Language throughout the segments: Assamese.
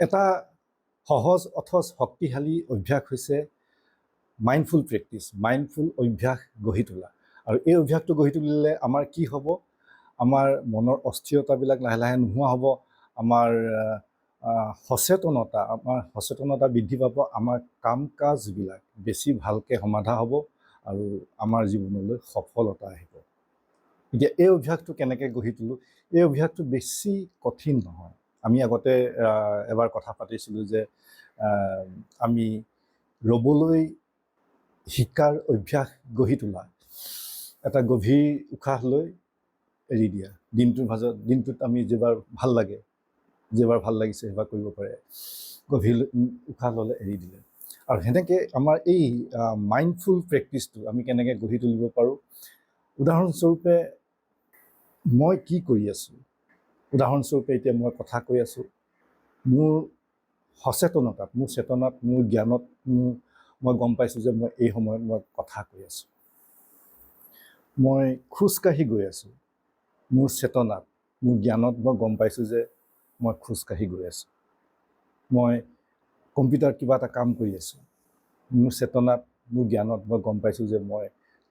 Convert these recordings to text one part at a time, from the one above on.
এটা সহজ অথচ শক্তিশালী অভ্যাস হৈছে মাইণ্ডফুল প্ৰেক্টিছ, মাইণ্ডফুল অভ্যাস গঢ়ি তোলা। আৰু এই অভ্যাসটো গঢ়ি তুলিলে আমাৰ কি হ'ব, আমাৰ মনৰ অস্থিৰতাবিলাক লাহে লাহে নোহোৱা হ'ব, আমাৰ সচেতনতা বৃদ্ধি পাব, আমাৰ কাম কাজবিলাক বেছি ভালকৈ সমাধা হ'ব আৰু আমাৰ জীৱনলৈ সফলতা আহিব। এতিয়া এই অভ্যাসটো কেনেকৈ গঢ়ি তোলোঁ? এই অভ্যাসটো বেছি কঠিন নহয়। আমি আগতে এবাৰ কথা পাতিছিলোঁ যে আমি ৰ'বলৈ শিকাৰ অভ্যাস গঢ়ি তোলা, এটা গভীৰ উশাহ লৈ এৰি দিয়া। দিনটোত আমি যেবাৰ ভাল লাগে, যেবাৰ ভাল লাগিছে সেইবাৰ কৰিব পাৰে, গভীৰ উশাহ ল'লে এৰি দিলে। আৰু সেনেকৈ আমাৰ এই মাইণ্ডফুল প্ৰেক্টিছটো আমি কেনেকৈ গঢ়ি তুলিব পাৰোঁ? উদাহৰণস্বৰূপে মই কি কৰি আছোঁ, উদাহৰণস্বৰূপে এতিয়া মই কথা কৈ আছোঁ, মোৰ সচেতনতাত, মোৰ চেতনাত, মোৰ জ্ঞানত মই গম পাইছোঁ যে মই এই সময়ত মই কথা কৈ আছোঁ। মই খোজকাঢ়ি গৈ আছোঁ, মোৰ চেতনাত, মোৰ জ্ঞানত মই গম পাইছোঁ যে মই খোজকাঢ়ি গৈ আছোঁ। মই কম্পিউটাৰত কিবা এটা কাম কৰি আছোঁ, মোৰ চেতনাত, মোৰ জ্ঞানত মই গম পাইছোঁ যে মই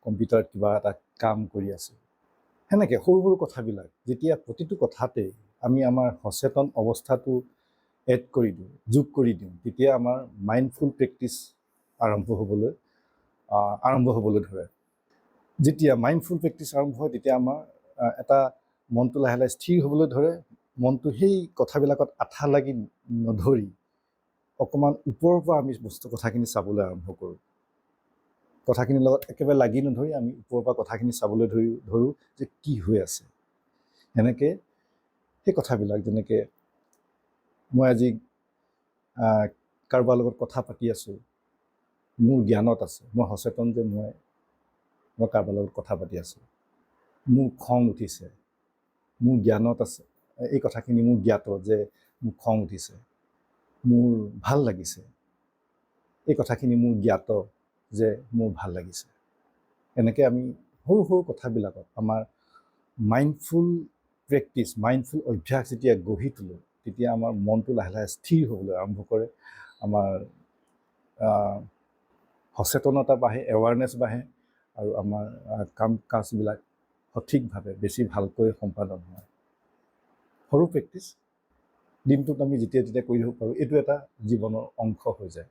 কম্পিউটাৰত কিবা এটা কাম কৰি আছোঁ। সেনেকৈ সৰু সৰু কথাবিলাক যেতিয়া প্ৰতিটো কথাতেই আমি আমাৰ সচেতন অৱস্থাটো এড কৰি দিওঁ, যোগ কৰি দিওঁ, তেতিয়া আমাৰ মাইণ্ডফুল প্ৰেক্টিছ আৰম্ভ হ'বলৈ ধৰে। যেতিয়া মাইণ্ডফুল প্ৰেক্টিছ আৰম্ভ হয় তেতিয়া আমাৰ এটা মনটো লাহে লাহে স্থিৰ হ'বলৈ ধৰে। মনটো সেই কথাবিলাকত আঠা লাগি নধৰি অকণমান ওপৰৰ পৰা আমি কথাখিনি চাবলৈ আৰম্ভ কৰোঁ। কথাখিনিৰ লগত একেবাৰে লাগি নধৰি আমি ওপৰৰ পৰা কথাখিনি চাবলৈ ধৰোঁ যে কি হৈ আছে। সেনেকৈ সেই কথাবিলাক, যেনেকৈ মই আজি কাৰোবাৰ লগত কথা পাতি আছোঁ, মোৰ জ্ঞানত আছে, মই সচেতন যে মই কাৰোবাৰ লগত কথা পাতি আছোঁ, মোৰ খং উঠিছে, মোৰ জ্ঞানত আছে, এই কথাখিনি মোৰ জ্ঞাত যে মোৰ খং উঠিছে, মোৰ ভাল লাগিছে, এই কথাখিনি মোৰ জ্ঞাত যে মোৰ ভাল লাগিছে। এনেকৈ আমি সৰু সৰু কথাবিলাকত আমাৰ মাইণ্ডফুল প্ৰেক্টিছ, মাইণ্ডফুল অভ্যাস যেতিয়া গঢ়ি তোলোঁ, তেতিয়া আমাৰ মনটো লাহে লাহে স্থিৰ হ'বলৈ আৰম্ভ কৰে, আমাৰ সচেতনতা বাঢ়ে, এৱাৰনেছ বাঢ়ে, আৰু আমাৰ কাম কাজবিলাক সঠিকভাৱে বেছি ভালকৈ সম্পাদন হয়। সৰু প্ৰেক্টিছ দিনটোত আমি যেতিয়া তেতিয়া কৰি দিব পাৰোঁ, এইটো এটা জীৱনৰ অংশ হৈ যায়।